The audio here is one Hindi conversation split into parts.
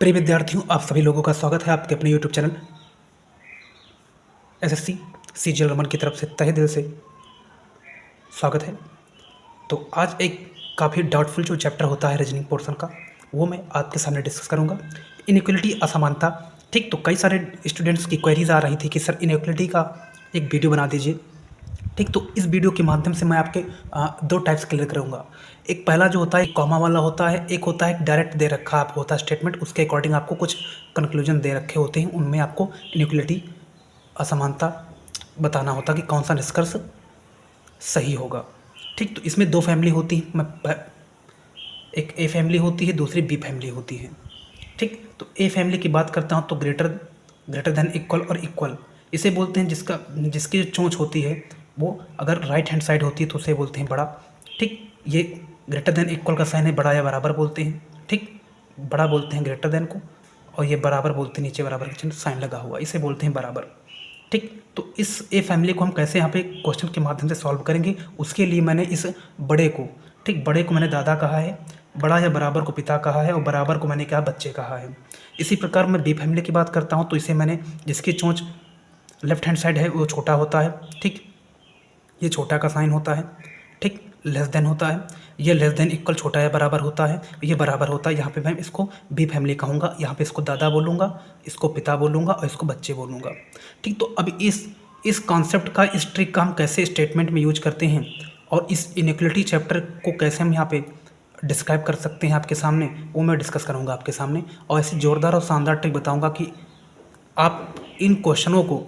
प्रिय विद्यार्थियों, आप सभी लोगों का स्वागत है आपके अपने YouTube channel SSC CGL Raman की तरफ से तहे दिल से स्वागत है। तो आज एक काफ़ी डाउटफुल जो चैप्टर होता है रीजनिंग पोर्शन का, वो मैं आपके सामने डिस्कस करूँगा। इनइक्वलिटी, असमानता। ठीक, तो कई सारे स्टूडेंट्स की क्वेरीज आ रही थी कि सर इनइक्वलिटी का एक वीडियो बना दीजिए। ठीक, तो इस वीडियो के माध्यम से मैं आपके दो टाइप्स क्लियर करूँगा। एक पहला जो होता है कॉमा वाला होता है, एक होता है डायरेक्ट दे रखा आप होता है स्टेटमेंट, उसके अकॉर्डिंग आपको कुछ कंक्लूजन दे रखे होते हैं, उनमें आपको इनइक्वलिटी, असमानता बताना होता कि कौन सा निष्कर्ष सही होगा। ठीक, तो इसमें दो फैमिली होती है, एक ए फैमिली होती है, दूसरी बी फैमिली होती है। ठीक, तो ए फैमिली की बात करता हूँ तो ग्रेटर देन इक्वल और इक्वल इसे बोलते हैं, जिसकी जो चोंच होती है वो अगर राइट हैंड साइड होती है तो उसे बोलते हैं बड़ा। ठीक, ये ग्रेटर देन इक्वल का साइन है बड़ा या बराबर बोलते हैं। ठीक, बड़ा बोलते हैं ग्रेटर देन को, और ये बराबर बोलते हैं, नीचे बराबर का साइन लगा हुआ, इसे बोलते हैं बराबर। ठीक, तो इस ए फैमिली को हम कैसे यहाँ पे क्वेश्चन के माध्यम से सॉल्व करेंगे, उसके लिए मैंने इस बड़े को, ठीक, बड़े को मैंने दादा कहा है, बड़ा या बराबर को पिता कहा है, और बराबर को मैंने क्या बच्चे कहा है। इसी प्रकार मैं बी फैमिली की बात करता हूँ तो इसे मैंने, जिसकी चोंच लेफ्ट हैंड साइड है वो छोटा होता है। ठीक, ये छोटा का साइन होता है। ठीक, लेस देन होता है, ये लेस देन इक्वल छोटा या बराबर होता है, ये बराबर होता है। यहाँ पे मैं इसको बी फैमिली कहूँगा, यहाँ पे इसको दादा बोलूँगा, इसको पिता बोलूँगा और इसको बच्चे बोलूँगा। ठीक, तो अब इस कॉन्सेप्ट का, इस ट्रिक का हम कैसे स्टेटमेंट में यूज करते हैं और इस इनइक्वलिटी चैप्टर को कैसे हम यहाँ पे डिस्क्राइब कर सकते हैं आपके सामने, वो मैं डिस्कस करूँगा आपके सामने, और ऐसी ज़ोरदार और शानदार ट्रिक बताऊँगा कि आप इन क्वेश्चनों को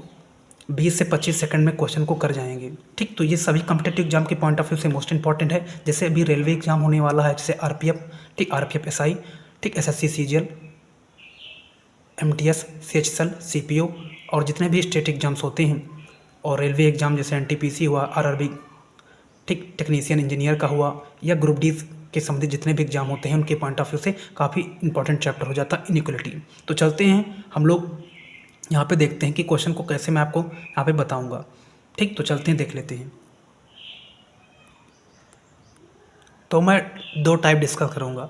20 से 25 सेकंड में क्वेश्चन को कर जाएंगे। ठीक, तो ये सभी कॉम्पिटेटिव एग्जाम के पॉइंट ऑफ व्यू से मोस्ट इंपॉर्टेंट है। जैसे अभी रेलवे एग्जाम होने वाला है, जैसे आरपीएफ, ठीक, आरपीएफ एसआई, ठीक, SSC CGL, MTS, CHSL, CPO, और जितने भी स्टेट एग्जाम्स होते हैं, और रेलवे एग्जाम जैसे एनटीपीसी हुआ, आरआरबी, ठीक, टेक्नीशियन इंजीनियर का हुआ, या ग्रुप डी के संबंधित जितने भी एग्जाम होते हैं उनके पॉइंट ऑफ व्यू से काफ़ी इंपॉर्टेंट चैप्टर हो जाता है इनइक्वलिटी। तो चलते हैं हम लोग यहाँ पे देखते हैं कि क्वेश्चन को कैसे मैं आपको यहाँ पे बताऊँगा। ठीक, तो चलते हैं, देख लेते हैं। तो मैं दो टाइप डिस्कस करूँगा।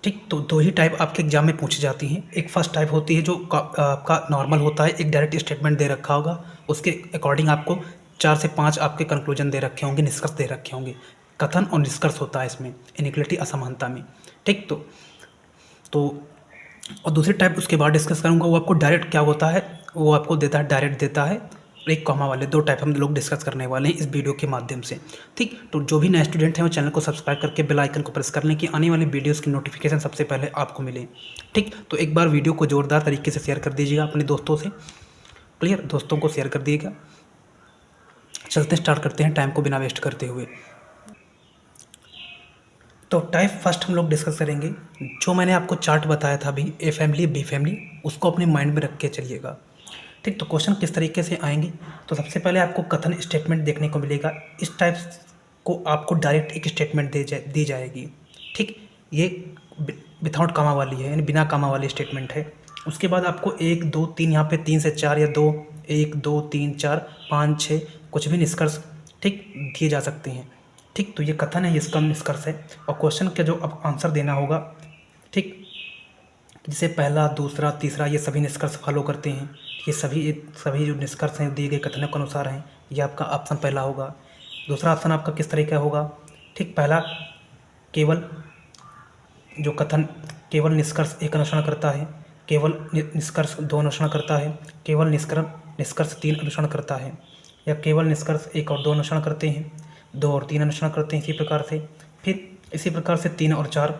ठीक, तो दो ही टाइप आपके एग्जाम में पूछी जाती हैं। एक फर्स्ट टाइप होती है जो आपका नॉर्मल होता है, एक डायरेक्ट स्टेटमेंट दे रखा होगा, उसके अकॉर्डिंग आपको 4 से 5 आपके कंक्लूजन दे रखे होंगे, निष्कर्ष दे रखे होंगे। कथन और निष्कर्ष होता है इसमें इनइक्वलिटी, असमानता में। ठीक, तो और दूसरी टाइप उसके बाद डिस्कस करूँगा, वो आपको डायरेक्ट क्या होता है, वो आपको देता है, डायरेक्ट देता है। एक कॉमा वाले दो टाइप हम लोग डिस्कस करने वाले हैं इस वीडियो के माध्यम से। ठीक, तो जो भी नए स्टूडेंट हैं वो चैनल को सब्सक्राइब करके बेल आइकन को प्रेस कर लें कि आने वाली वीडियोस की नोटिफिकेशन सबसे पहले आपको मिले। ठीक, तो एक बार वीडियो को ज़ोरदार तरीके से शेयर कर दीजिएगा अपने दोस्तों से, क्लियर, दोस्तों को शेयर कर दीजिएगा। चलते स्टार्ट करते हैं टाइम को बिना वेस्ट करते हुए। तो टाइप फर्स्ट हम लोग डिस्कस करेंगे, जो मैंने आपको चार्ट बताया था अभी, ए फैमिली बी फैमिली, उसको अपने माइंड में रख के चलिएगा। ठीक, तो क्वेश्चन किस तरीके से आएंगे, तो सबसे पहले आपको कथन स्टेटमेंट देखने को मिलेगा। इस टाइप को आपको डायरेक्ट एक स्टेटमेंट दी जाएगी। ठीक, ये विथआउट कामा वाली है, यानी बिना कामा वाली स्टेटमेंट है। उसके बाद आपको 1 2 3, यहाँ पे 3 से 4 या 2, 1 2 3 4 5 6 कुछ भी निष्कर्ष, ठीक, दिए जा सकते हैं। ठीक, तो ये कथन है, इसका निष्कर्ष है, और क्वेश्चन का जो अब आंसर देना होगा, ठीक, जैसे पहला, दूसरा, तीसरा, ये सभी निष्कर्ष फॉलो करते हैं। ये सभी जो निष्कर्ष हैं दिए गए कथनों के अनुसार हैं। ये आपका ऑप्शन पहला होगा। दूसरा ऑप्शन आपका किस तरीके होगा, ठीक, पहला केवल जो कथन, केवल निष्कर्ष एक अनुसरण करता है, केवल निष्कर्ष 2 अनुसरण करता है, केवल निष्कर्ष 3 अनुसरण करता है, या केवल निष्कर्ष 1 और 2 अनुसरण करते हैं, 2 और 3 अनुसरण करते हैं, इसी प्रकार से, फिर इसी प्रकार से 3 और 4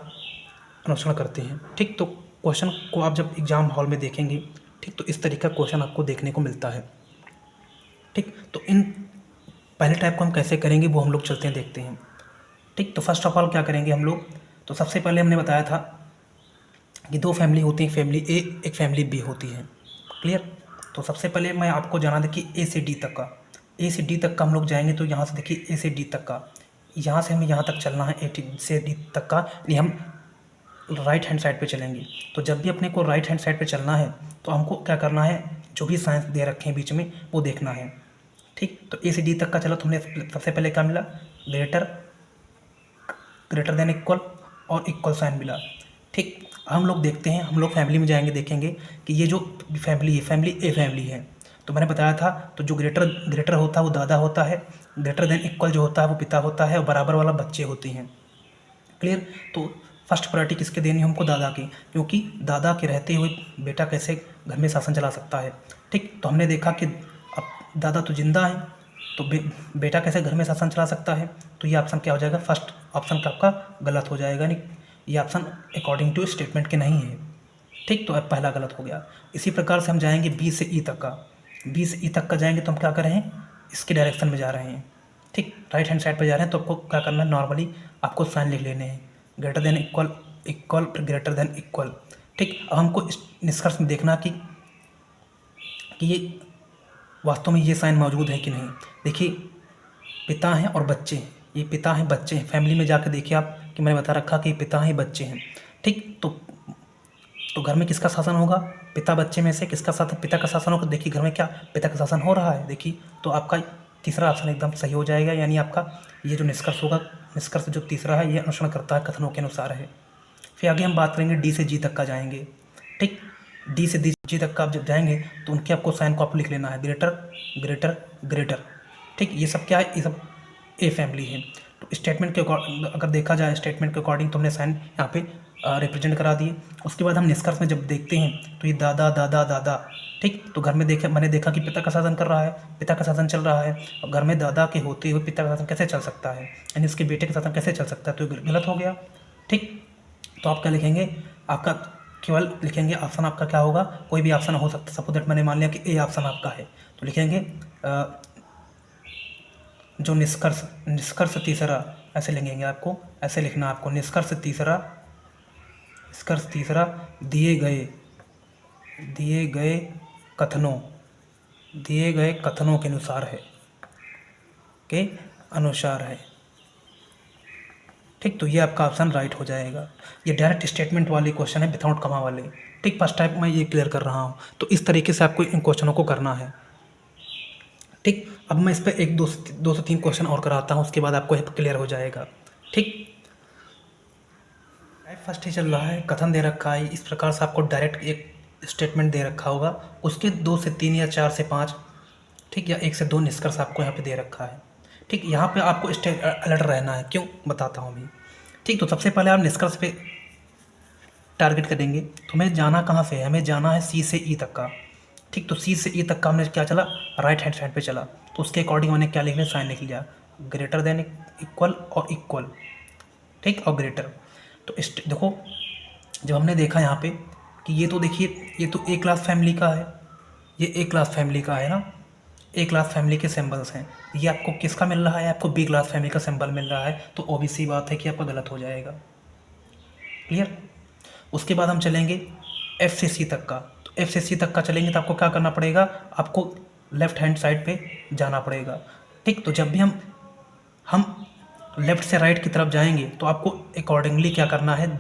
अनुसरण करते हैं। ठीक, तो क्वेश्चन को आप जब एग्जाम हॉल में देखेंगे, ठीक, तो इस तरीके का क्वेश्चन आपको देखने को मिलता है। ठीक, तो इन पहले टाइप को हम कैसे करेंगे वो हम लोग चलते हैं, देखते हैं। ठीक, तो फर्स्ट ऑफ ऑल क्या करेंगे हम लोग, तो सबसे पहले हमने बताया था कि दो फैमिली होती हैं, फैमिली ए एक फैमिली बी होती है, क्लियर। तो सबसे पहले मैं आपको जाना था कि ए से डी तक का, ए से डी तक का हम लोग जाएंगे, तो यहाँ से देखिए ए से डी तक का, यहाँ से हमें यहाँ तक चलना है, ए से डी तक का, यानी हम राइट हैंड साइड पे चलेंगे। तो जब भी अपने को राइट हैंड साइड पे चलना है तो हमको क्या करना है, जो भी साइंस दे रखे हैं बीच में वो देखना है। ठीक, तो ए से डी तक का चला, तो हमने सबसे पहले क्या मिला, ग्रेटर देन इक्वल और इक्वल साइन मिला। ठीक, हम लोग देखते हैं, हम लोग फैमिली में जाएंगे, देखेंगे कि ये जो फैमिली है, फैमिली ए फैमिली है। तो मैंने बताया था, तो जो ग्रेटर ग्रेटर होता है वो दादा होता है, ग्रेटर देन इक्वल जो होता है वो पिता होता है, और बराबर वाला बच्चे होते हैं। क्लियर। तो फर्स्ट प्रायोरिटी किसके देनी है हमको? दादा की, क्योंकि दादा के रहते हुए बेटा कैसे घर में शासन चला सकता है। ठीक, तो हमने देखा कि अब दादा तो जिंदा है, तो बेटा कैसे घर में शासन चला सकता है? तो ये ऑप्शन क्या हो जाएगा? फर्स्ट ऑप्शन का आपका गलत हो जाएगा, नहीं, ये ऑप्शन अकॉर्डिंग टू स्टेटमेंट के नहीं है। ठीक, तो अब पहला गलत हो गया। इसी प्रकार से हम जाएंगे बी से ई तक का, बी से ई तक का जाएंगे तो हम क्या कर रहे हैं? इसके डायरेक्शन में जा रहे हैं। ठीक, राइट हैंड साइड पर जा रहे हैं, तो आपको क्या करना है? नॉर्मली आपको साइन लिख लेने हैं, greater than equal, equal greater than equal. ठीक, अब हमको इस निष्कर्ष में देखना कि ये वास्तव में ये साइन मौजूद है कि नहीं। देखिए, पिता हैं और बच्चे हैं, ये पिता हैं बच्चे हैं। फैमिली में जाकर देखिए आप कि मैंने बता रखा कि पिता हैं बच्चे हैं। ठीक, तो घर में किसका शासन होगा? पिता बच्चे में से किसका शासन? पिता का शासन होगा। देखिए घर में क्या पिता का शासन हो रहा है, देखिए, तो आपका तीसरा ऑप्शन एकदम सही हो जाएगा, यानी आपका ये जो निष्कर्ष होगा, निष्कर्ष जो तीसरा है ये अनुसरण करता है कथनों के अनुसार है। फिर आगे हम बात करेंगे डी से जी तक का जाएंगे। ठीक, डी से जी तक का आप जब जाएंगे तो उनके आपको साइन को आपको लिख लेना है, ग्रेटर ग्रेटर ग्रेटर। ठीक, ये सब क्या है? ये सब ए फैमिली है। तो स्टेटमेंट के अगर देखा जाए स्टेटमेंट के अकॉर्डिंग तो हमने साइन यहाँ पे रिप्रेजेंट करा दिए। उसके बाद हम निष्कर्ष में जब देखते हैं तो ये दादा दादा दादा। ठीक, तो घर में मैंने देखा कि पिता का शासन कर रहा है, पिता का शासन चल रहा है, और घर में दादा के होते हुए पिता का शासन कैसे चल सकता है, यानी इसके बेटे का शासन कैसे चल सकता है? तो गलत हो गया। ठीक, तो आप क्या लिखेंगे? आपका केवल लिखेंगे ऑप्शन आपका क्या होगा? कोई भी ऑप्शन हो सकता है। सपोज दैट मैंने मान लिया कि ए ऑप्शन आपका है, तो लिखेंगे जो निष्कर्ष तीसरा, ऐसे लिखेंगे, आपको ऐसे लिखना, आपको निष्कर्ष तीसरा दिए गए कथनों के अनुसार है, के अनुसार है। ठीक, तो ये आपका ऑप्शन राइट हो जाएगा। ये डायरेक्ट स्टेटमेंट वाले क्वेश्चन है, विदाउट कमा वाले। ठीक, फर्स्ट टाइप मैं ये क्लियर कर रहा हूँ, तो इस तरीके से आपको इन क्वेश्चनों को करना है। ठीक, अब मैं इस पर एक दो से तीन क्वेश्चन और कराता हूँ, उसके बाद आपको क्लियर हो जाएगा। ठीक, फर्स्ट ही चल रहा है, कथन दे रखा है, इस प्रकार से आपको डायरेक्ट एक स्टेटमेंट दे रखा होगा, उसके 2 से 3 या 4 से 5, ठीक, या 1 से 2 निष्कर्ष आपको यहाँ पे दे रखा है। ठीक, यहाँ पे आपको अलर्ट रहना है, क्यों बताता हूँ अभी। ठीक, तो सबसे पहले आप निष्कर्ष पे टारगेट करेंगे, तो हमें जाना कहाँ से है? हमें जाना है सी से ई तक का। ठीक, तो सी से ई तक का हमने क्या चला? राइट हैंड साइड पे चला, तो उसके अकॉर्डिंग मैंने क्या लिख लिया? साइन लिख लिया, ग्रेटर देन इक्वल और इक्वल। ठीक, और ग्रेटर। तो देखो, जब हमने देखा यहाँ पे कि ये तो देखिए, ये तो ए क्लास फैमिली का है, ये ए क्लास फैमिली का है ना, ए क्लास फैमिली के सिंबल्स हैं। ये आपको किसका मिल रहा है? आपको बी क्लास फैमिली का सिंबल मिल रहा है, तो ओबीसी बात है कि आपका गलत हो जाएगा। क्लियर। उसके बाद हम चलेंगे एफ से सी तक का। तो एफ से सी तक का चलेंगे तो आपको क्या करना पड़ेगा? आपको लेफ्ट हैंड साइड पे जाना पड़ेगा। ठीक, तो जब भी हम लेफ़्ट से राइट की तरफ जाएंगे तो आपको अकॉर्डिंगली क्या करना है?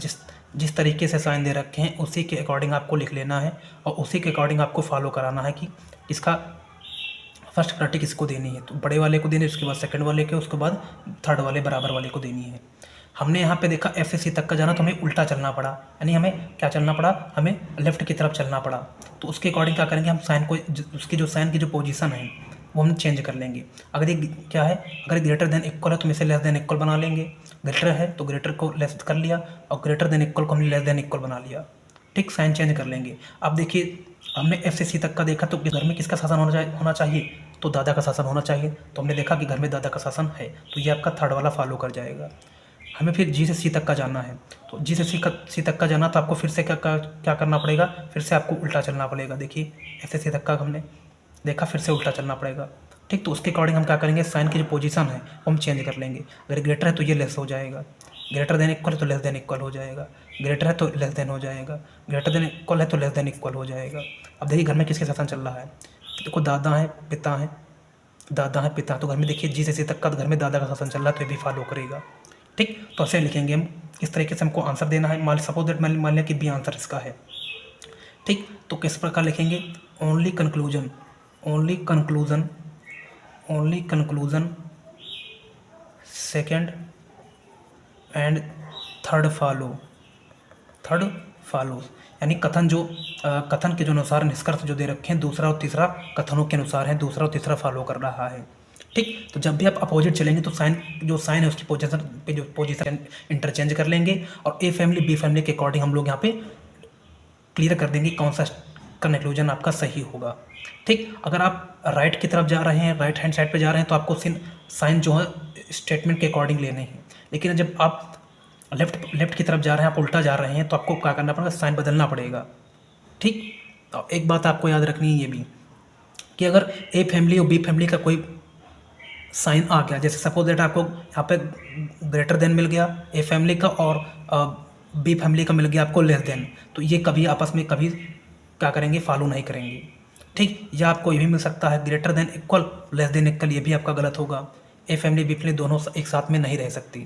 जिस तरीके से साइन दे रखे हैं उसी के अकॉर्डिंग आपको लिख लेना है, और उसी के अकॉर्डिंग आपको फॉलो कराना है कि इसका फर्स्ट प्रायोरिटी किसको देनी है। तो बड़े वाले को देनी है, उसके बाद सेकंड वाले के, उसके बाद थर्ड वाले बराबर वाले को देनी है। हमने यहाँ पे देखा एफ से सी तक का जाना, तो हमें उल्टा चलना पड़ा, यानी हमें क्या चलना पड़ा? हमें लेफ़्ट की तरफ चलना पड़ा। तो उसके अकॉर्डिंग क्या करेंगे? हम साइन को, उसकी जो साइन की जो पोजीशन है वो हम चेंज कर लेंगे। अगर ये क्या है, अगर ग्रेटर देन इक्वल है तो हम इसे लेस देन इक्वल बना लेंगे। ग्रेटर है तो ग्रेटर को लेस कर लिया, और ग्रेटर देन इक्वल को हमने लेस देन इक्वल बना लिया। ठीक, साइन चेंज कर लेंगे। अब देखिए, हमने एफ से सी तक का देखा, तो घर में किसका शासन होना चाहिए? तो दादा का शासन होना चाहिए। तो हमने देखा कि घर में दादा का शासन है, तो ये आपका थर्ड वाला फॉलो कर जाएगा। हमें फिर जी से सी तक का जाना है, तो जी से सी तक का जाना, तो आपको फिर से क्या करना पड़ेगा? फिर से आपको उल्टा चलना पड़ेगा। देखिए, एफ से सी तक का हमने देखा, फिर से उल्टा चलना पड़ेगा। ठीक, तो उसके अकॉर्डिंग हम क्या करेंगे? साइन की जो पोजीशन है वो हम चेंज कर लेंगे। अगर ग्रेटर है तो ये लेस हो जाएगा, ग्रेटर देन इक्वल है तो लेस देन इक्वल हो जाएगा, ग्रेटर है तो लेस देन हो जाएगा, ग्रेटर देन इक्वल है तो लेस देन इक्वल हो जाएगा। अब देखिए घर में किसके शासन चल रहा है? देखो, दादा है पिता है, दादा है पिता, तो घर में देखिए जी से सी तक का, तो घर में दादा का शासन चल रहा है, तो ये भी फॉलो करेगा। ठीक, तो ऐसे लिखेंगे हम, इस तरीके से हमको आंसर देना है। मान सपोज दैट मान लिया कि बी आंसर इसका है। ठीक, तो किस प्रकार लिखेंगे? Only conclusion second and third follows, यानी कथन के जो अनुसार निष्कर्ष जो दे रखे हैं दूसरा और तीसरा कथनों के अनुसार है, दूसरा और तीसरा फॉलो कर रहा है। ठीक, तो जब भी आप अपोजिट चलेंगे तो साइन है उसकी पोजीशन इंटरचेंज कर लेंगे और ए फैमिली बी फैमिली के अकॉर्डिंग हम लोग यहाँ पे क्लियर कर देंगे कौन सा कंक्लूजन आपका सही होगा। ठीक, अगर आप राइट की तरफ जा रहे हैं, राइट हैंड साइड पे जा रहे हैं तो आपको साइन जो है स्टेटमेंट के अकॉर्डिंग लेने हैं, लेकिन जब आप लेफ्ट की तरफ जा रहे हैं, आप उल्टा जा रहे हैं तो आपको क्या करना पड़ेगा, साइन बदलना पड़ेगा। ठीक, तो एक बात आपको याद रखनी है ये भी कि अगर ए फैमिली और बी फैमिली का कोई साइन आ गया, जैसे सपोज दैट आपको यहाँ पे ग्रेटर देन मिल गया ए फैमिली का और बी फैमिली का मिल गया आपको लेस देन, तो ये कभी आपस में कभी क्या करेंगे, फॉलो नहीं करेंगे। ठीक, या आपको ये भी मिल सकता है greater than equal less than equal, ये भी आपका गलत होगा। ए फैमिली बी फैमिली दोनों एक साथ में नहीं रह सकती,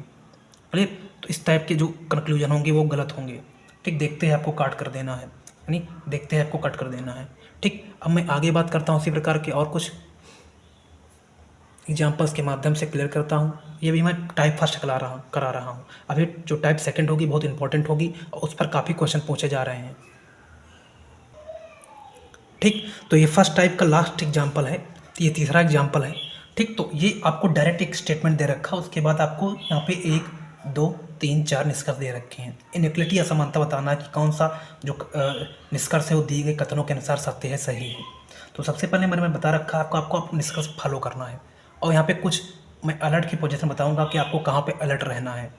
क्लियर। तो इस टाइप के जो कंक्लूजन होंगे वो गलत होंगे। ठीक, देखते हैं आपको काट कर देना है, यानी देखते हैं आपको कट कर देना है। ठीक, अब मैं आगे बात करता हूँ इसी प्रकार के और कुछ एग्जाम्पल्स के माध्यम से क्लियर करता हूँ। ये भी मैं टाइप फर्स्ट करा रहा हूँ। अभी जो टाइप सेकंड होगी बहुत इंपॉर्टेंट होगी और उस पर काफ़ी क्वेश्चन पूछे जा रहे हैं। ठीक, तो ये फर्स्ट टाइप का लास्ट एग्जाम्पल है, ये तीसरा एग्जाम्पल है। ठीक, तो ये आपको डायरेक्ट एक स्टेटमेंट दे रखा है, उसके बाद आपको यहाँ पे 1 2 3 4 निष्कर्ष दे रखे हैं। इनइक्वलिटी असमानता बताना है कि कौन सा जो निष्कर्ष है वो दिए गए कथनों के अनुसार सत्य है, सही है। तो सबसे पहले मैंने बता रखा है आपको निष्कर्ष फॉलो करना है और यहाँ पे कुछ मैं अलर्ट की पोजीशन बताऊंगा कि आपको कहाँ पे अलर्ट रहना है।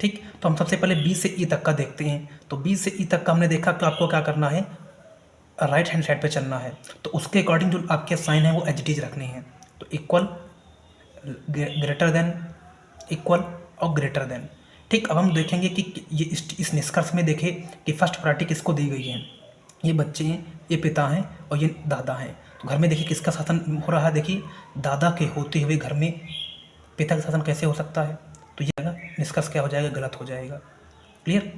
ठीक, तो हम सबसे पहले बी से ई तक का देखते हैं। तो बी से ई तक का हमने देखा कि आपको क्या करना है, राइट हैंड साइड पे चलना है, तो उसके अकॉर्डिंग जो आपके साइन है वो एज इट इज रखने हैं। तो इक्वल, ग्रेटर देन, इक्वल और ग्रेटर देन। ठीक, अब हम देखेंगे कि ये इस निष्कर्ष में देखें कि फर्स्ट प्रायोरिटी किसको दी गई है। ये बच्चे हैं, ये पिता हैं और ये दादा हैं। तो घर में देखिए किसका शासन हो रहा है, देखिए दादा के होते हुए घर में पिता का शासन कैसे हो सकता है। तो ये निष्कर्ष क्या हो जाएगा, गलत हो जाएगा। क्लियर।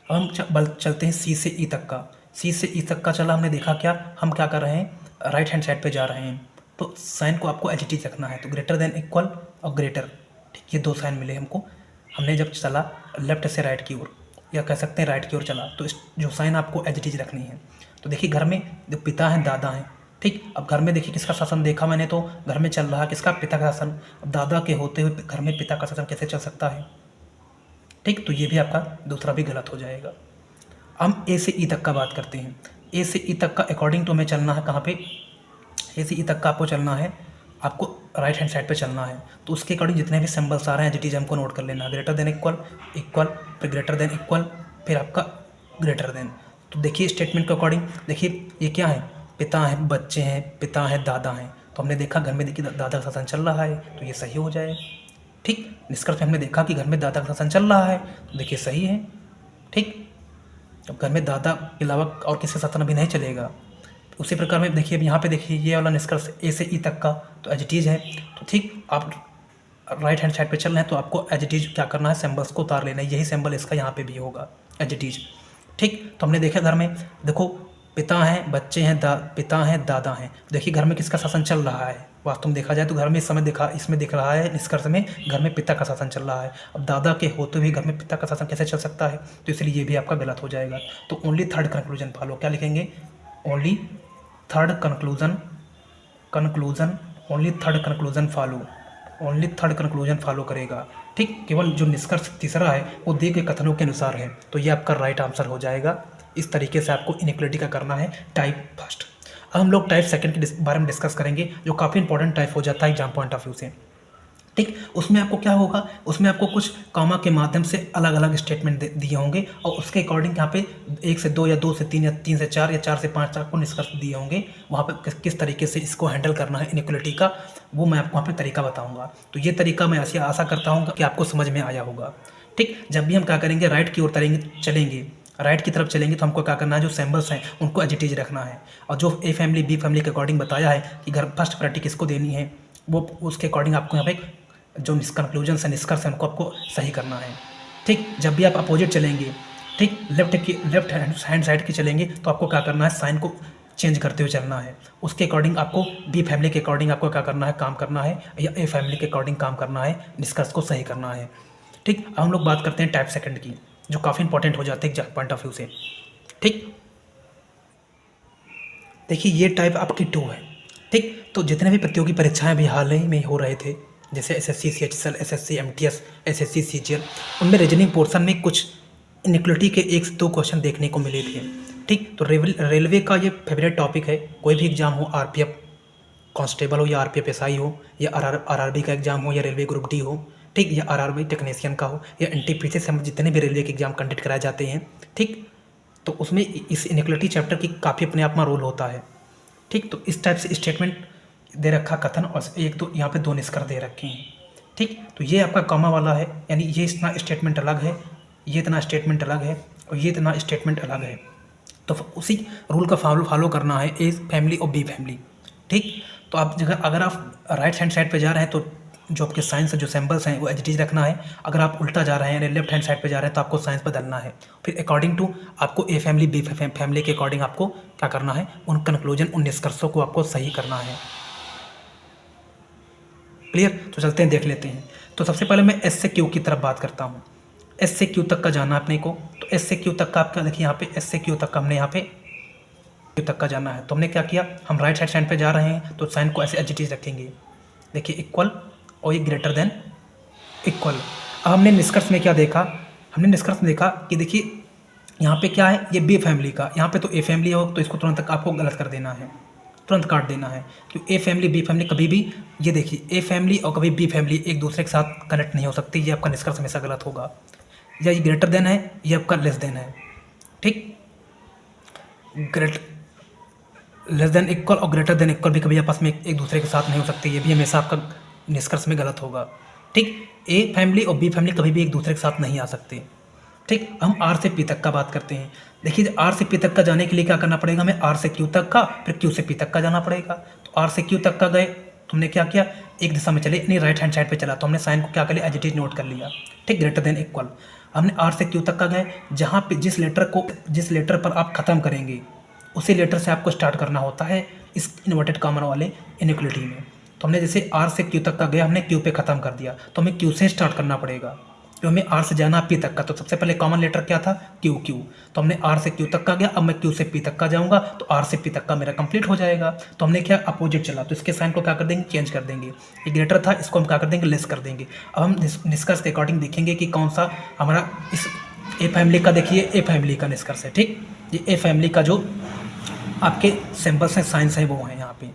अब हम चलते हैं सी से ई तक का। सी से ई तक का चला, हमने देखा क्या, हम क्या कर रहे हैं, राइट हैंड साइड पे जा रहे हैं, तो साइन को आपको एज इट इज रखना है। तो ग्रेटर देन, इक्वल और ग्रेटर। ठीक, ये 2 साइन मिले हमको। हमने जब चला लेफ्ट से राइट की ओर, या कह सकते हैं राइट की ओर चला, तो इस जो साइन आपको एज इट इज रखनी है। तो देखिए घर में जो पिता हैं, दादा हैं। ठीक, अब घर में देखिए किसका शासन देखा मैंने, तो घर में चल रहा है किसका, पिता का शासन। अब दादा के होते हुए घर में पिता का शासन कैसे चल सकता है। ठीक, तो ये भी आपका दूसरा भी गलत हो जाएगा। हम ए से ई तक का बात करते हैं। ए से ई तक का अकॉर्डिंग टू हमें चलना है कहाँ पे, ए से ई तक का आपको चलना है, आपको राइट हैंड साइड पे चलना है। तो उसके अकॉर्डिंग जितने भी सिंबल्स आ रहे हैं एज इट इज हमको नोट कर लेना है। ग्रेटर देन इक्वल, इक्वल, फिर ग्रेटर देन इक्वल, फिर आपका ग्रेटर देन। तो देखिए स्टेटमेंट के अकॉर्डिंग देखिए ये क्या है, पिता हैं, बच्चे हैं, पिता हैं, दादा हैं। तो हमने देखा घर में देखिए दादा का शासन चल रहा है, तो ये सही हो जाए। ठीक, निष्कर्ष में हमने देखा कि घर में दादा का शासन चल रहा है, तो देखिए सही है। ठीक, अब घर में दादा के अलावा और किसी शासन अभी नहीं चलेगा। उसी प्रकार में देखिए अब यहाँ पे देखिए ये वाला निष्कर्ष ए से ई तक का तो एज इट इज है। तो ठीक, आप राइट हैंड साइड पे चल रहे हैं तो आपको एज इट इज क्या करना है, सिंबल्स को उतार लेना है। यही सिंबल इसका यहाँ पे भी होगा, एज इट इज। ठीक, तो हमने देखा घर में देखो पिता हैं, बच्चे हैं, पिता हैं, दादा हैं। देखिए घर में किसका शासन चल रहा है, वास्तव में देखा जाए तो घर में इस समय इसमें दिख रहा है निष्कर्ष में घर में पिता का शासन चल रहा है। अब दादा के होते हुए घर में पिता का शासन कैसे चल सकता है, तो इसलिए ये भी आपका गलत हो जाएगा। तो ओनली थर्ड कंक्लूजन फॉलो, क्या लिखेंगे, only third conclusion only third conclusion follow, only third conclusion follow करेगा। ठीक, केवल जो निष्कर्ष तीसरा है वो दिए गए कथनों के अनुसार है, तो ये आपका राइट आंसर हो जाएगा। इस तरीके से आपको इनइक्वलिटी का करना है टाइप फर्स्ट। अब हम लोग टाइप सेकंड के बारे में डिस्कस करेंगे, जो काफ़ी इंपॉर्टेंट टाइप हो जाता है एग्जाम पॉइंट ऑफ व्यू से। ठीक, उसमें आपको क्या होगा, उसमें आपको कुछ कॉमा के माध्यम से अलग अलग स्टेटमेंट दिए होंगे और उसके अकॉर्डिंग यहाँ पे 1 से 2 या 2 से 3 या 3 से 4 या 4 से 5 आपको निष्कर्ष दिए होंगे। वहाँ पे किस तरीके से इसको हैंडल करना है इनइक्वलिटी का, वो मैं आपको वहाँ पे तरीका बताऊँगा। तो ये तरीका मैं ऐसी आशा करता हूँ कि आपको समझ में आया होगा। ठीक, जब भी हम क्या करेंगे, राइट की ओर चलेंगे, राइट की तरफ चलेंगे तो हमको क्या करना है, जो सिंबल्स हैं उनको एज इट इज रखना है। और जो ए फैमिली बी फैमिली के अकॉर्डिंग बताया है कि घर फर्स्ट प्रायोरिटी किसको देनी है, वो उसके अकॉर्डिंग आपको यहाँ पे जो कंक्लूजन है, निष्कर्ष है, उनको आपको सही करना है। ठीक, जब भी आप अपोजिट चलेंगे, ठीक, लेफ्ट हैंड साइड की चलेंगे तो आपको क्या करना है, साइन को चेंज करते हुए चलना है। उसके अकॉर्डिंग आपको बी फैमिली के अकॉर्डिंग आपको क्या करना है, काम करना है, या ए फैमिली के अकॉर्डिंग काम करना है, निष्कर्ष को सही करना है। ठीक, अब हम लोग बात करते हैं टाइप सेकंड की। जो काफ़ी इंपॉर्टेंट हो जाते हैं एग्जाम पॉइंट ऑफ व्यू से। ठीक, देखिए ये टाइप आपकी 2 है। ठीक, तो जितने भी प्रतियोगी परीक्षाएं भी हाल ही में हो रहे थे, जैसे SSC CHSL, SSC MTS, SSC CGL, उनमें रीजनिंग पोर्शन में कुछ इनइक्वलिटी के 1 से 2 क्वेश्चन देखने को मिले थे। ठीक, तो रेलवे का ये फेवरेट टॉपिक है। कोई भी एग्जाम हो, आरपीएफ कांस्टेबल हो या आरपीएफ एसआई हो या आरआरबी का एग्जाम हो या रेलवे ग्रुप डी हो, ठीक, या आरआरबी टेक्नीशियन का हो या एनटीपीसी से जितने भी रेलवे के एग्जाम कंडक्ट कराए जाते हैं, ठीक, तो उसमें इस इनइक्वलिटी चैप्टर की काफ़ी अपने आप में रोल होता है। ठीक, तो इस टाइप से स्टेटमेंट दे रखा कथन और एक तो यहाँ पे 2 निष्कर्ष दे रखे हैं। ठीक, तो ये आपका कॉमा वाला है, यानी ये इतना स्टेटमेंट अलग है, ये इतना स्टेटमेंट अलग है और ये इतना स्टेटमेंट अलग है। तो उसी रूल का फॉलो करना है, ए फैमिली और बी फैमिली। ठीक, तो आप अगर आप राइट हैंड साइड पे जा रहे हैं तो जो आपके साइंस जो सैम्पल्स हैं वो एज इट इज रखना है। अगर आप उल्टा जा रहे हैं यानी लेफ्ट हैंड साइड पे जा रहे हैं तो आपको साइंस बदलना है। फिर अकॉर्डिंग टू आपको ए फैमिली बी फैमिली के अकॉर्डिंग आपको क्या करना है, उन कंक्लूजन, उन निष्कर्षों को आपको सही करना है। क्लियर, तो चलते हैं देख लेते हैं। तो सबसे पहले मैं एस से क्यू की तरफ बात करता हूँ। एस से क्यू तक का जाना अपने को, तो एस से क्यू तक का आपका देखिए यहाँ पे एस से क्यू तक का हमने यहाँ पे क्यू तक का जाना है। तो हमने क्या किया, हम राइट हैंड साइड पे जा रहे हैं तो साइन को ऐसे एज इट इज रखेंगे। देखिए इक्वल और ये ग्रेटर देन इक्वल। अब हमने निष्कर्ष में क्या देखा, हमने निष्कर्ष में देखा कि देखिए यहाँ पे क्या है, ये बी फैमिली का, यहाँ पे तो ए फैमिली हो तो इसको तुरंत आपको गलत कर देना है, तुरंत काट देना है। क्योंकि ए फैमिली बी फैमिली कभी भी, ये देखिए ए फैमिली और कभी बी फैमिली एक दूसरे के साथ कनेक्ट नहीं हो सकती, ये आपका निष्कर्ष हमेशा गलत होगा। या ये ग्रेटर देन है, ये आपका लेस देन है। ठीक, लेस देन इक्वल और ग्रेटर देन इक्वल भी कभी आपस में एक दूसरे के साथ नहीं हो सकते, ये भी हमेशा आपका निष्कर्ष में गलत होगा। ठीक, ए फैमिली और बी फैमिली कभी भी एक दूसरे के साथ नहीं आ सकते। ठीक, हम आर से पी तक का बात करते हैं। देखिए आर से पी तक का जाने के लिए क्या करना पड़ेगा, हमें आर से क्यू तक का, फिर क्यू से पी तक का जाना पड़ेगा। तो आर से क्यू तक का गए, तुमने क्या किया, एक दिशा में चले, यानी राइट हैंड साइड पे चला, तो हमने साइन को क्या कर लिया, एज इट इज नोट कर लिया। ठीक, ग्रेटर देन इक्वल। हमने आर से क्यू तक का गए, जहाँ पे जिस लेटर पर आप ख़त्म करेंगे उसी लेटर से आपको स्टार्ट करना होता है इस इन्वर्टेड कॉमन वाले इनइक्वलिटी में। तो हमने जैसे आर से क्यू तक का गया, हमने क्यू पे ख़त्म कर दिया, तो हमें क्यू से स्टार्ट करना पड़ेगा। तो हमें आर से जाना पी तक का, तो सबसे पहले कॉमन लेटर क्या था, क्यू। तो हमने आर से क्यू तक का गया, अब मैं क्यू से पी तक का जाऊंगा, तो आर से पी तक का मेरा कंप्लीट हो जाएगा। तो हमने क्या, अपोजिट चला, तो इसके साइन को क्या कर देंगे, चेंज कर देंगे। ये ग्रेटर था, इसको हम क्या कर देंगे, लेस कर देंगे। अब हम निष्कर्ष के अकॉर्डिंग देखेंगे कि कौन सा हमारा इस ए फैमिली का, देखिए ए फैमिली का निष्कर्ष है। ठीक, ये ए फैमिली का जो आपके सैम्पल्स हैं, साइंस है, वो है यहाँ पे।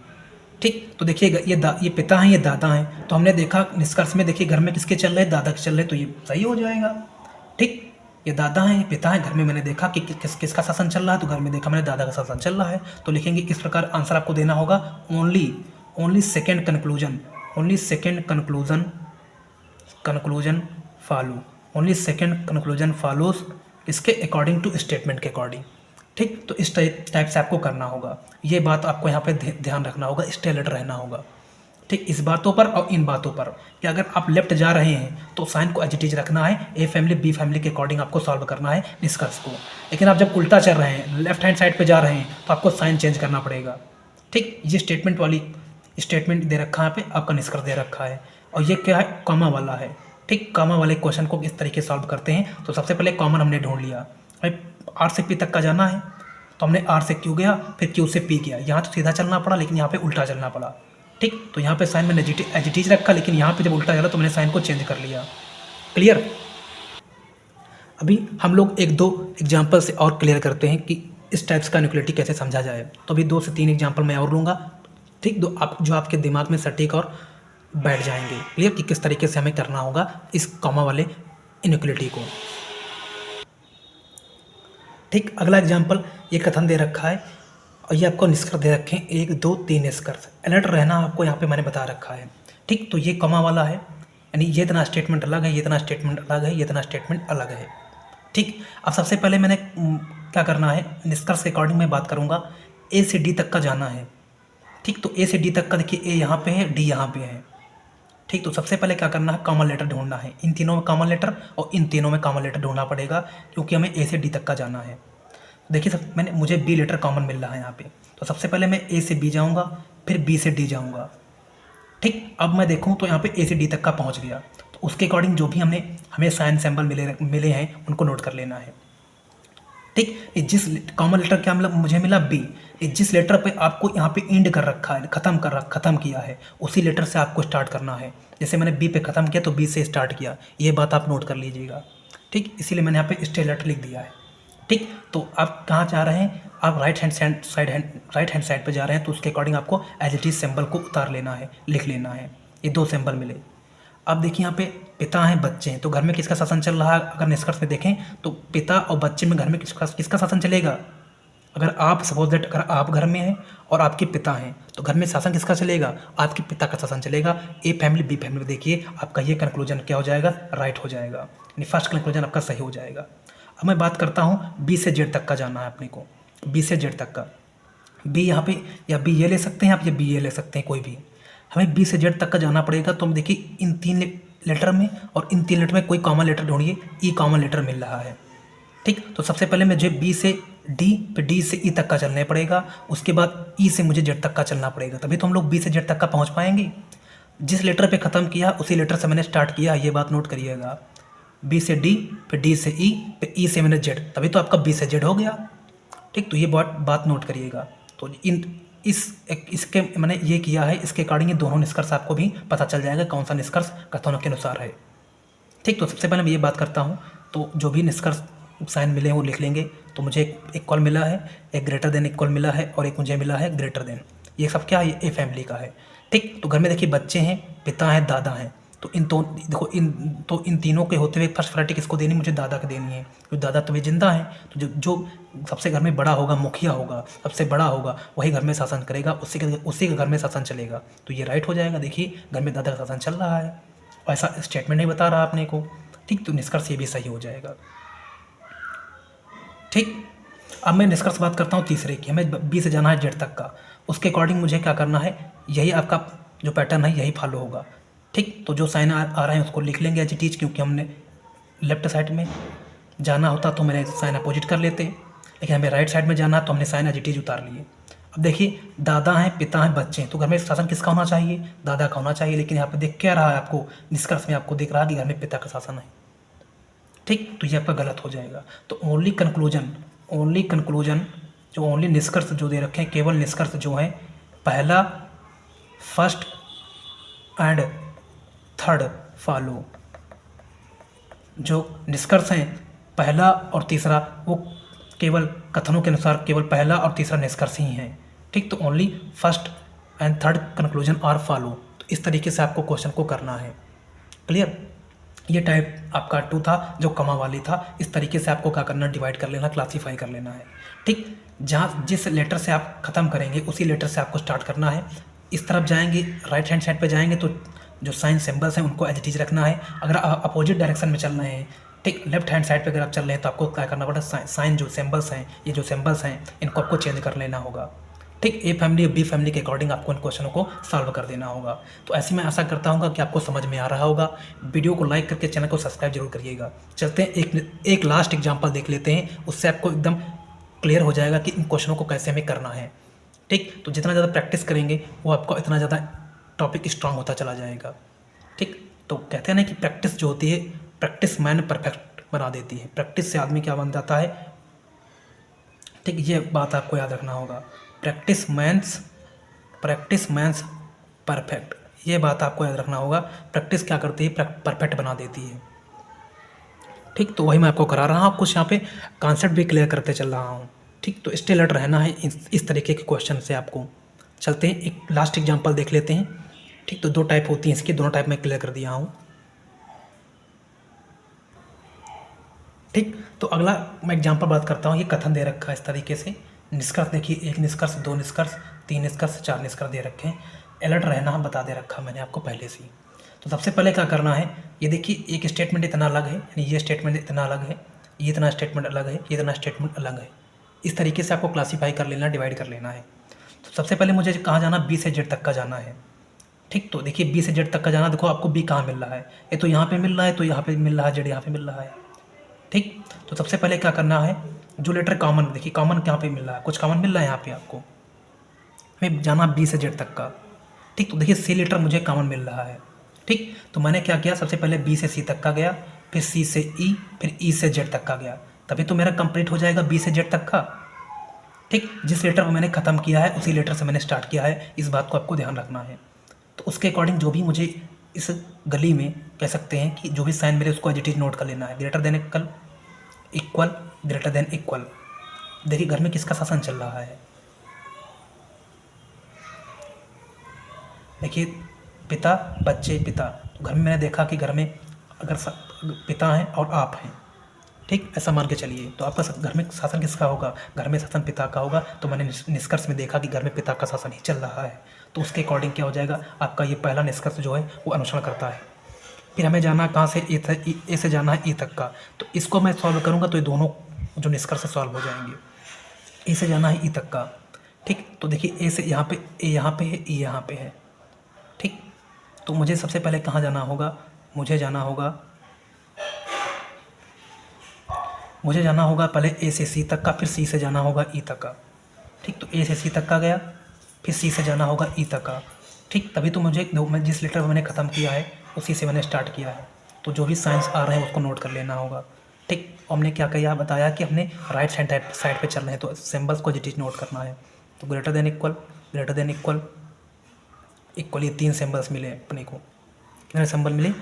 ठीक, तो देखिए ये पिता हैं, ये दादा हैं। तो हमने देखा निष्कर्ष में, देखिए घर में किसके चल रहे हैं, दादा के चल रहे हैं, तो ये सही हो जाएगा। ठीक, ये दादा हैं, ये पिता हैं, घर में मैंने देखा कि किसका शासन चल रहा है, तो घर में देखा मैंने दादा का शासन चल रहा है। तो लिखेंगे इस प्रकार, आंसर आपको देना होगा only second conclusion follow, only second conclusion follows इसके अकॉर्डिंग टू स्टेटमेंट के अकॉर्डिंग। ठीक, तो इस टाइप से आपको करना होगा। ये बात आपको यहाँ पे ध्यान रखना होगा, स्टे अलर्ट रहना होगा। ठीक, इस बातों पर और इन बातों पर कि अगर आप लेफ्ट जा रहे हैं तो साइन को एज इट इज रखना है, ए फैमिली बी फैमिली के अकॉर्डिंग आपको सॉल्व करना है निष्कर्ष को। लेकिन आप जब उल्टा चल रहे हैं, लेफ्ट हैंड साइड पे जा रहे हैं, तो आपको साइन चेंज करना पड़ेगा। ठीक, ये स्टेटमेंट वाली स्टेटमेंट दे रखा है, यहाँ पे आपका निष्कर्ष दे रखा है, और ये क्या है, कॉमा वाला है। ठीक, कॉमा वाले क्वेश्चन को इस तरीके सॉल्व करते हैं। तो सबसे पहले कॉमन हमने ढूंढ लिया, भाई आर से पी तक का जाना है, तो हमने आर से क्यू गया, फिर क्यू से पी गया। यहाँ तो सीधा चलना पड़ा, लेकिन यहाँ पे उल्टा चलना पड़ा। ठीक, तो यहाँ पे साइन मैंने एज इट इज रखा, लेकिन यहाँ पे जब उल्टा चला तो मैंने साइन को चेंज कर लिया। क्लियर, अभी हम लोग 1-2 एग्जाम्पल से और क्लियर करते हैं कि इस टाइप्स का इनइक्वलिटी कैसे समझा जाए। तो अभी 2 से 3 एग्जाम्पल मैं और लूँगा। ठीक, जो आपके दिमाग में सटीक और बैठ जाएंगे। क्लियर, कि किस तरीके से हमें करना होगा इस कॉमा वाले इनइक्वलिटी को। ठीक, अगला एग्जाम्पल, ये कथन दे रखा है और ये आपको निष्कर्ष दे रखे हैं, 1, 2, 3 निष्कर्ष। अलर्ट रहना आपको यहाँ पे मैंने बता रखा है। ठीक, तो ये कॉमा वाला है, यानी ये इतना स्टेटमेंट अलग है, ये इतना स्टेटमेंट अलग है, ये इतना स्टेटमेंट अलग है। ठीक, अब सबसे पहले मैंने क्या करना है, निष्कर्ष के अकॉर्डिंग मैं बात करूँगा, ए से डी तक का जाना है। ठीक, तो ए से डी तक का देखिए, ए यहाँ पे है, डी यहाँ पे है। ठीक, तो सबसे पहले क्या करना है, कॉमन लेटर ढूंढना है। इन तीनों में कॉमन लेटर और इन तीनों में कॉमन लेटर ढूंढना पड़ेगा, क्योंकि हमें ए से डी तक का जाना है। देखिए मुझे बी लेटर कॉमन मिल रहा है यहाँ पे, तो सबसे पहले मैं ए से बी जाऊँगा, फिर बी से डी जाऊँगा। ठीक, अब मैं देखूँ तो यहाँ पे ए से डी तक का पहुँच गया, तो उसके अकॉर्डिंग जो भी हमें साइन सिंबल मिले हैं उनको नोट कर लेना है। ठीक, ये जिस कॉमन लेटर क्या मतलब मुझे मिला बी, ये जिस लेटर पे आपको यहाँ पे एंड कर रखा है, ख़त्म किया है, उसी लेटर से आपको स्टार्ट करना है। जैसे मैंने बी पे ख़त्म किया तो बी से स्टार्ट किया, ये बात आप नोट कर लीजिएगा। ठीक, इसीलिए मैंने यहाँ पे स्टे लेटर लिख दिया है। ठीक, तो आप कहाँ जा रहे हैं, आप राइट हैंड साइड पे जा रहे हैं, तो उसके अकॉर्डिंग आपको एज इट इज सिंबल को उतार लेना है, लिख लेना है। ये 2 सिंबल मिले। अब देखिए यहाँ पे पिता हैं, बच्चे हैं, तो घर में किसका शासन चल रहा है? अगर निष्कर्ष में देखें तो पिता और बच्चे में घर में किसका शासन चलेगा? अगर आप सपोज दैट अगर आप घर में हैं और आपके पिता हैं तो घर में शासन किसका चलेगा? आपके पिता का शासन चलेगा। ए फैमिली बी फैमिली, देखिए आपका ये कंक्लूजन क्या हो जाएगा? राइट हो जाएगा, यानी फर्स्ट कंक्लूजन आपका सही हो जाएगा। अब मैं बात करता हूँ बी से जेड तक का जाना है अपने को, बी से जेड तक का। बी यहाँ पे या बी ये ले सकते हैं आप, या बी ये ले सकते हैं, कोई भी। हमें बी से जेड तक का जाना पड़ेगा, तो हम देखिए इन 3 लेटर में और इन 3 लेटर में कोई कॉमन लेटर ढूंढिए। ई कॉमन लेटर मिल रहा है। ठीक, तो सबसे पहले मुझे बी से डी, फिर डी से ई तक का चलना पड़ेगा, उसके बाद ई से मुझे जेड तक का चलना पड़ेगा, तभी तो हम लोग बी से जेड तक का पहुंच पाएंगे। जिस लेटर पे ख़त्म किया उसी लेटर से मैंने स्टार्ट किया, ये बात नोट करिएगा। बी से डी, फिर डी से ई, फिर ई से मैंने जेड, तभी तो आपका बी से जेड हो गया। ठीक, तो ये बात नोट करिएगा। तो इसके मैंने ये किया है, इसके अकॉर्डिंग ये दोनों निष्कर्ष आपको भी पता चल जाएगा कौन सा निष्कर्ष कथनों के अनुसार है। ठीक, तो सबसे पहले मैं ये बात करता हूँ, तो जो भी निष्कर्ष साइन मिले हैं वो लिख लेंगे। तो मुझे एक कॉल मिला है, एक ग्रेटर देन इक्वल मिला है, और एक मुझे मिला है ग्रेटर देन। ये सब क्या है? ए फैमिली का है। ठीक, तो घर में देखिए बच्चे हैं, पिता हैं, दादा हैं, तो इन तीनों के होते हुए फर्स्ट प्रायोरिटी किसको देनी? मुझे दादा को देनी है, क्योंकि दादा तो वे जिंदा हैं। तो जो सबसे घर में बड़ा होगा, मुखिया होगा, सबसे बड़ा होगा, वही घर में शासन करेगा, उसी के घर में शासन चलेगा। तो ये राइट हो जाएगा। देखिए घर में दादा का शासन चल रहा है, ऐसा स्टेटमेंट नहीं बता रहा आपने को। ठीक, तो निष्कर्ष ये भी सही हो जाएगा। ठीक, अब मैं निष्कर्ष बात करता हूँ तीसरे की। हमें बी से जाना है जेड तक का, उसके अकॉर्डिंग मुझे क्या करना है? यही आपका जो पैटर्न है यही फॉलो होगा। ठीक, तो जो साइन आ रहा है उसको लिख लेंगे एज इट इज, क्योंकि हमने लेफ्ट साइड में जाना होता तो मैंने साइन अपोजिट कर लेते, लेकिन हमें राइट साइड में जाना तो हमने साइन एज इट इज उतार लिए। अब देखिए दादा हैं, पिता हैं, बच्चे हैं, तो घर में शासन किसका होना चाहिए? दादा का होना चाहिए। लेकिन यहाँ पे देख क्या रहा है आपको? निष्कर्ष में आपको दिख रहा है कि घर में पिता का शासन है। ठीक, तो ये आपका गलत हो जाएगा। तो ओनली कंक्लूजन जो ओनली निष्कर्ष जो दे रखे हैं, केवल निष्कर्ष जो है पहला, फर्स्ट एंड थर्ड फॉलो, जो निष्कर्ष हैं पहला और तीसरा, वो केवल कथनों के अनुसार केवल पहला और तीसरा निष्कर्ष ही हैं। ठीक, तो only first and third conclusion are follow. तो इस तरीके से आपको क्वेश्चन को करना है। क्लियर? ये टाइप आपका 2 था जो कमा वाली था। इस तरीके से आपको क्या करना? डिवाइड कर लेना, क्लासीफाई कर लेना है। ठीक, जहाँ जिस लेटर से आप ख़त्म करेंगे उसी लेटर से आपको स्टार्ट करना है। इस तरफ जाएंगे, राइट हैंड साइड पे जाएंगे तो जो साइन सिंबल्स हैं उनको एज इट इज रखना है। अगर आप अपोजिट डायरेक्शन में चल रहे हैं, ठीक, लेफ्ट हैंड साइड पे अगर आप चल रहे हैं तो आपको क्या करना पड़ेगा? साइन जो सिंबल्स हैं, ये जो सिंबल्स हैं, इनको आपको चेंज कर लेना होगा। ठीक, ए फैमिली और बी फैमिली के अकॉर्डिंग आपको इन क्वेश्चनों को सॉल्व कर देना होगा। तो ऐसे मैं आशा करता हूँ कि आपको समझ में आ रहा होगा। वीडियो को लाइक करके चैनल को सब्सक्राइब जरूर करिएगा। चलते हैं एक लास्ट एग्जाम्पल देख लेते हैं, उससे आपको एकदम क्लियर हो जाएगा कि इन क्वेश्चनों को कैसे हमें करना है। ठीक, तो जितना ज़्यादा प्रैक्टिस करेंगे वो आपको इतना ज़्यादा टॉपिक स्ट्रांग होता चला जाएगा। ठीक, तो कहते हैं ना कि प्रैक्टिस जो होती है, प्रैक्टिस मैन परफेक्ट बना देती है। प्रैक्टिस से आदमी क्या बन जाता है? ठीक, ये बात आपको याद रखना होगा। प्रैक्टिस मैन्स परफेक्ट, ये बात आपको याद रखना होगा। प्रैक्टिस क्या करती है? परफेक्ट बना देती है। ठीक, तो वही मैं आपको करा रहा हूँ, कुछ यहाँ पे कॉन्सेप्ट भी क्लियर करते चल रहा हूँ। ठीक, तो स्टे अलर्ट रहना है इस तरीके के क्वेश्चन से आपको। चलते हैं एक लास्ट एग्जांपल देख लेते हैं। ठीक, तो 2 टाइप होती हैं इसकी, दोनों टाइप मैं क्लियर कर दिया हूँ। ठीक, तो अगला मैं एग्जांपल बात करता हूँ। ये कथन दे रखा है इस तरीके से। निष्कर्ष देखिए, 1 निष्कर्ष, 2 निष्कर्ष, 3 निष्कर्ष, 4 निष्कर्ष दे रखे हैं। अलर्ट रहना बता दे रखा मैंने आपको पहले से ही। तो सबसे पहले क्या करना है? ये देखिए एक स्टेटमेंट इतना अलग है, यानी ये स्टेटमेंट इतना अलग है, ये इतना स्टेटमेंट अलग है, ये इतना स्टेटमेंट अलग है। इस तरीके से आपको क्लासीफाई कर लेना, डिवाइड कर लेना है। तो सबसे पहले मुझे कहाँ जाना? बी से जेड तक का जाना है। ठीक, तो देखिए बी से जेड तक का जाना, देखो आपको बी कहाँ मिल रहा है? ये तो यहाँ पे मिल रहा है, तो यहाँ पे मिल रहा है, जेड यहाँ पे मिल रहा है। ठीक, तो सबसे पहले क्या करना है? जो लेटर कॉमन, देखिए कॉमन कहाँ पे मिल रहा है? कुछ कॉमन मिल रहा है यहाँ पे आपको। हमें जाना बी से जेड तक का। ठीक, तो देखिए सी लेटर मुझे कॉमन मिल रहा है। ठीक, तो मैंने क्या किया, सबसे पहले बी से सी तक का गया, फिर सी से ई, फिर ई से जेड तक का गया, तभी तो मेरा कंप्लीट हो जाएगा बी से जेड तक का। ठीक, जिस लेटर को मैंने ख़त्म किया है उसी लेटर से मैंने स्टार्ट किया है, इस बात को आपको ध्यान रखना है। तो उसके अकॉर्डिंग जो भी मुझे इस गली में कह सकते हैं कि जो भी साइन मिले उसको एज इट इज नोट कर लेना है। Greater than equal, greater than equal. देखिए घर में किसका शासन चल रहा है, देखिए पिता बच्चे पिता। तो घर में मैंने देखा कि घर में अगर पिता हैं और आप हैं, ठीक, ऐसा मान के चलिए, तो आपका घर में शासन किसका होगा, घर में शासन पिता का होगा। तो मैंने निष्कर्ष में देखा कि घर में पिता का शासन ही चल रहा है, तो उसके अकॉर्डिंग क्या हो जाएगा, आपका ये पहला निष्कर्ष जो है वो अनुसरण करता है। फिर हमें जाना कहाँ से, ए से जाना है ई तक का। तो इसको मैं सॉल्व करूँगा तो ये दोनों जो निष्कर्ष सॉल्व हो जाएंगे। ए से जाना है ई तक का, ठीक, तो देखिए ए से यहाँ पे, ए यहाँ पे है, ई यहाँ पे है, ठीक। तो मुझे सबसे पहले कहाँ जाना होगा, मुझे जाना होगा पहले ए से सी तक का, फिर सी से जाना होगा ई तक का, ठीक। तो ए से सी तक का गया, फिर सी से जाना होगा ई तक का, ठीक। तभी तो मैं जिस लेटर मैंने ख़त्म किया है उसी से मैंने स्टार्ट किया है। तो जो भी साइंस आ रहे हैं उसको नोट कर लेना होगा, ठीक। हमने क्या किया, बताया कि हमने राइट साइड पे चल रहे हैं, तो सिंबल्स को जिट नोट करना है। तो greater than equal, greater than equal, equal, ये 3 सिंबल्स मिले अपने को। कितने सिंबल मिले,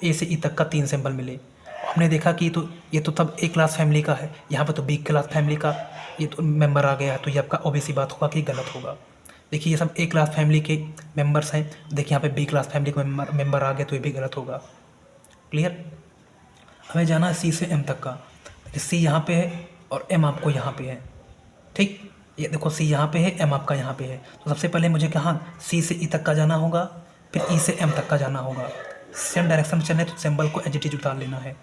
ए से ई तक का 3 सिंबल मिले। हमने देखा कि ये तो तब ए क्लास फैमिली का है, यहाँ पे तो बी क्लास फैमिली का ये तो मेंबर आ गया है, तो ये आपका ऑब्वियस बात होगा कि गलत होगा। देखिए ये सब ए क्लास फैमिली के मेंबर्स हैं, देखिए यहाँ पे बी क्लास फैमिली का मेंबर आ गया, तो ये भी गलत होगा। क्लियर। हमें जाना है सी से एम तक का। देखिए सी यहाँ पे है और एम आपको यहाँ पे है, ठीक। ये देखो सी यहाँ पे है, एम आपका यहाँ पे है। तो सबसे पहले मुझे कहाँ, सी से ई तक का जाना होगा, फिर ई से एम तक का जाना होगा। सेम डायरेक्शन में चलना है तो सिंबल को एज इट इज उतार लेना है।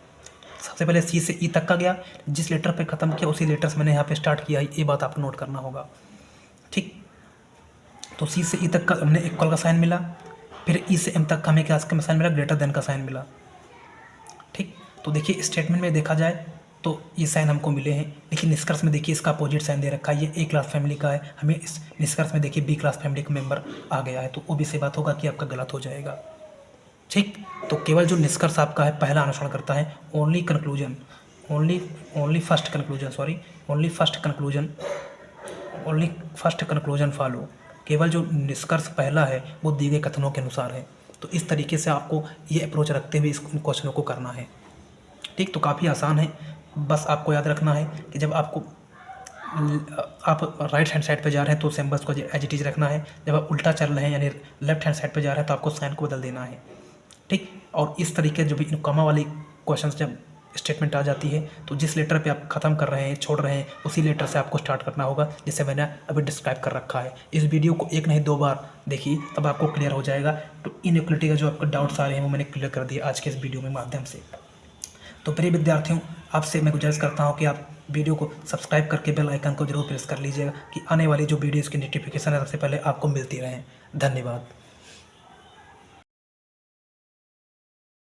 सबसे पहले सी से ई तक का गया, जिस लेटर पे ख़त्म किया उसी लेटर से मैंने यहाँ पे स्टार्ट किया, ये बात आपको नोट करना होगा, ठीक। तो सी से ई तक का हमने इक्वल का साइन मिला, फिर ई से एम तक का हमें क्या साइन मिला, ग्रेटर देन का साइन मिला, ठीक। तो देखिए स्टेटमेंट में देखा जाए तो ये साइन हमको मिले हैं, लेकिन निष्कर्ष में देखिए इसका अपोजिट साइन दे रखा है, ये ए क्लास फैमिली का है, हमें इस निष्कर्ष में देखिए बी क्लास फैमिली का मेंबर आ गया है, तो वो भी से बात होगा कि आपका गलत हो जाएगा, ठीक। तो केवल जो निष्कर्ष आपका है पहला अनुसरण करता है, ओनली फर्स्ट कंक्लूजन फॉलो। केवल जो निष्कर्ष पहला है वो दिए गए कथनों के अनुसार है। तो इस तरीके से आपको ये अप्रोच रखते हुए इस क्वेश्चनों को करना है, ठीक। तो काफ़ी आसान है, बस आपको याद रखना है कि जब आप राइट हैंड साइड पे जा रहे हैं तो सिंबल्स को एज इट इज रखना है, जब आप उल्टा चल रहे हैं यानी लेफ्ट हैंड साइड पे जा रहे हैं तो आपको साइन को बदल देना है, ठीक। और इस तरीके जो भी कॉमा वाली क्वेश्चन जब स्टेटमेंट आ जाती है तो जिस लेटर पे आप ख़त्म कर रहे हैं, छोड़ रहे हैं, उसी लेटर से आपको स्टार्ट करना होगा, जिसे मैंने अभी डिस्क्राइब कर रखा है। इस वीडियो को 1 नहीं 2 बार देखिए, तब आपको क्लियर हो जाएगा। तो इनइक्वलिटी का जो आपको डाउट्स आ रहे हैं वो मैंने क्लियर कर दिया आज के इस वीडियो में माध्यम से। तो प्रिय विद्यार्थियों, आपसे मैं गुजारिश करता हूँ कि आप वीडियो को सब्सक्राइब करके बेल आइकन को जरूर प्रेस कर लीजिएगा कि आने वाली जो वीडियोज़ की नोटिफिकेशन है सबसे पहले आपको मिलती रहें। धन्यवाद।